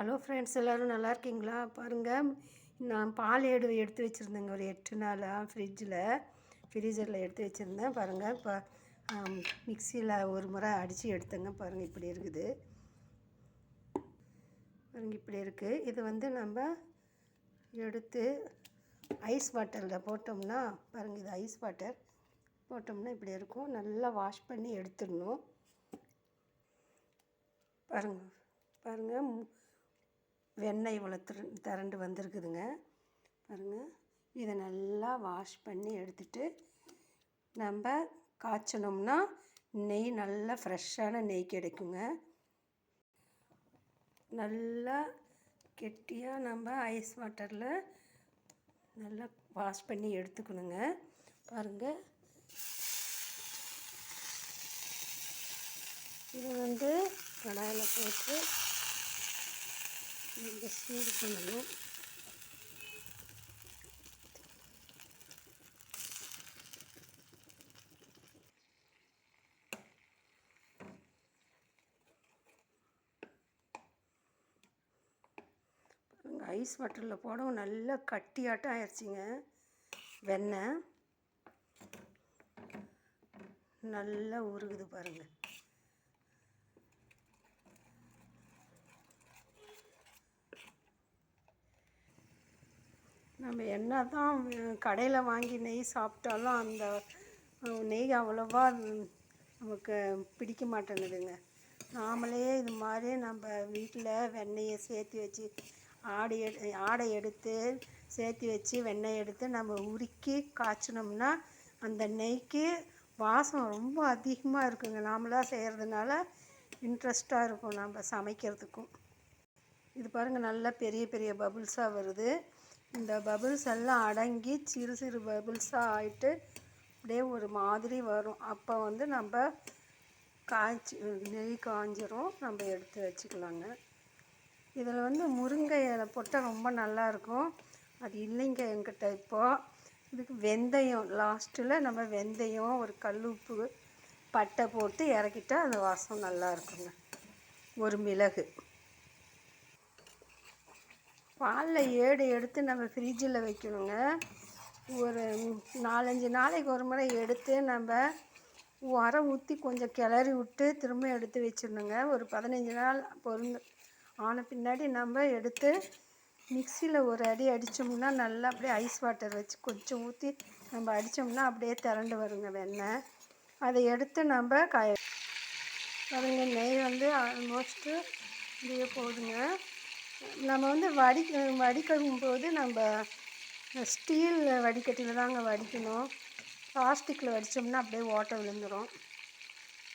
Hello friends, எல்லோரும் நல்லா இருக்கீங்களா? பாருங்கள், நான் பால் எடுத்து வச்சுருந்தேங்க ஒரு 8 நாளாக ஃப்ரீசரில் எடுத்து வச்சுருந்தேன். பாருங்கள், இப்போ மிக்சியில் ஒரு முறை அடித்து எடுத்தேங்க. பாருங்கள், இப்படி இருக்குது. பாருங்கள், இப்படி இருக்குது. இது வந்து நம்ம எடுத்து ஐஸ் வாட்டரில் போட்டோம்னா, பாருங்கள், இது ஐஸ் வாட்டர் போட்டோம்னா இப்படி இருக்கும். நல்லா வாஷ் பண்ணி எடுத்துடணும். பாருங்கள் வெண்ணெய் இவ்வளோ திரண்டு வந்திருக்குதுங்க. பாருங்கள், இதை நல்லா வாஷ் பண்ணி எடுத்துட்டு நம்ம காய்ச்சனோம்னா நெய் நல்லா ஃப்ரெஷ்ஷான நெய் கிடைக்குங்க. நல்லா கெட்டியாக நம்ம ஐஸ் வாட்டரில் நல்லா வாஷ் பண்ணி எடுத்துக்கணுங்க. பாருங்கள், இது வந்து கடாயில் போட்டு இந்த சூடு பண்ணணும். ஐஸ் வாட்டரில் போடவும் நல்லா கட்டியாட்டம் ஆயிடுச்சிங்க. வெண்ணெய் நல்லா உருகுது பாருங்கள். நம்ம என்ன தான் கடையில் வாங்கி நெய் சாப்பிட்டாலும் அந்த நெய் அவ்வளோவா நமக்கு பிடிக்க மாட்டேங்குதுங்க. நாமளே இது மாதிரி நம்ம வீட்டில் வெண்ணெயை சேர்த்து வச்சு ஆடை எடுத்து சேர்த்து வச்சு வெண்ணெய் எடுத்து நம்ம உருக்கி காய்ச்சினோம்னா அந்த நெய்க்கு வாசம் ரொம்ப அதிகமாக இருக்குங்க. நாமளாக செய்கிறதுனால இன்ட்ரெஸ்ட்டாக இருக்கும் நம்ம சமைக்கிறதுக்கும். இது பாருங்கள், நல்லா பெரிய பெரிய பபுள்ஸாக வருது. இந்த பபுள்ஸ் எல்லாம் அடங்கி சிறு சிறு பபுள்ஸாக ஆகிட்டு அப்படியே ஒரு மாதிரி வரும். அப்போ வந்து நம்ம நெய் காஞ்சிரும், நம்ம எடுத்து வச்சுக்கலாங்க. இதில் வந்து முருங்கை இலை போட்டால் ரொம்ப நல்லாயிருக்கும். அது இல்லைங்க என்கிட்ட இப்போது. இதுக்கு வெந்தயம் லாஸ்ட்டில் நம்ம வெந்தயம் ஒரு கல் உப்பு பட்டை போட்டு இறக்கிட்டால் அந்த வாசம் நல்லா இருக்குங்க. ஒரு மிளகு. பாலில் எடுத்து நம்ம ஃப்ரிட்ஜில் வைக்கணுங்க. ஒரு 4-5 நாளைக்கு ஒரு முறை எடுத்து நம்ம உரம் ஊற்றி கொஞ்சம் கிளறி விட்டு திரும்ப எடுத்து வச்சிடணுங்க. ஒரு 15 நாள் ஆன பின்னாடி நம்ம எடுத்து மிக்சியில் ஒரு அடி அடித்தோம்னா நல்லா அப்படியே ஐஸ் வாட்டர் வச்சு கொஞ்சம் ஊற்றி நம்ம அடித்தோம்னா அப்படியே திரண்டு வருங்க வெண்ணெய். அதை எடுத்து நம்ம அதுங்க நெய் வந்து ஆல்மோஸ்ட்டு இப்படியே போதுங்க. நம்ம வந்து வடிக்கும் போது நம்ம ஸ்டீல் வடிகட்டியில் தாங்க வடிக்கணும். பிளாஸ்டிக்கில் வடித்தோம்னா அப்படியே ஓட்டை விழுந்துடும்,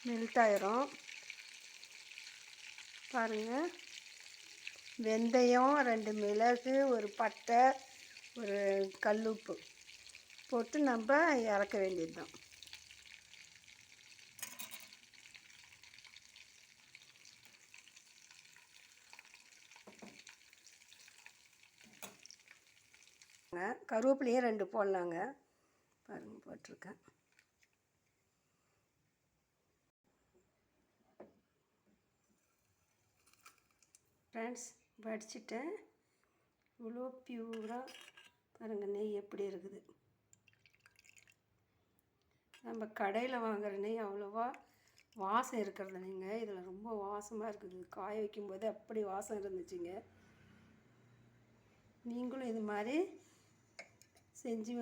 மெல்ட் ஆயிரும். பாருங்கள், வெந்தயம் 2 மிளகு ஒரு பட்டை ஒரு கல்லுப்பு போட்டு நம்ம இறக்க வேண்டியது தான். கருவேப்பிலையும் 2 போடலாங்க. பாருங்கள், போட்டிருக்கேன். ஃப்ரெண்ட்ஸ், வடிச்சிட்டேன். இவ்வளோ பியூராக பாருங்கள் நெய் எப்படி இருக்குது. நம்ம கடையில் வாங்குகிற நெய் அவ்வளோவா வாசம் இருக்கிறது இல்லைங்க. இதில் ரொம்ப வாசமாக இருக்குது. காய வைக்கும்போது அப்படி வாசம் இருந்துச்சுங்க. நீங்களும் இது மாதிரி செஞ்சு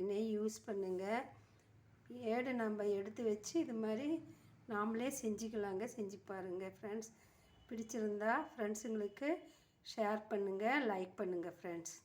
நெய் யூஸ் பண்ணுங்கள். நம்ம எடுத்து வச்சு இது மாதிரி நாமளே செஞ்சுக்கலாங்க. செஞ்சு பாருங்கள் ஃப்ரெண்ட்ஸ். பிடிச்சிருந்தா ஃப்ரெண்ட்ஸுங்களுக்கு ஷேர் பண்ணுங்கள், லைக் பண்ணுங்கள் ஃப்ரெண்ட்ஸ்.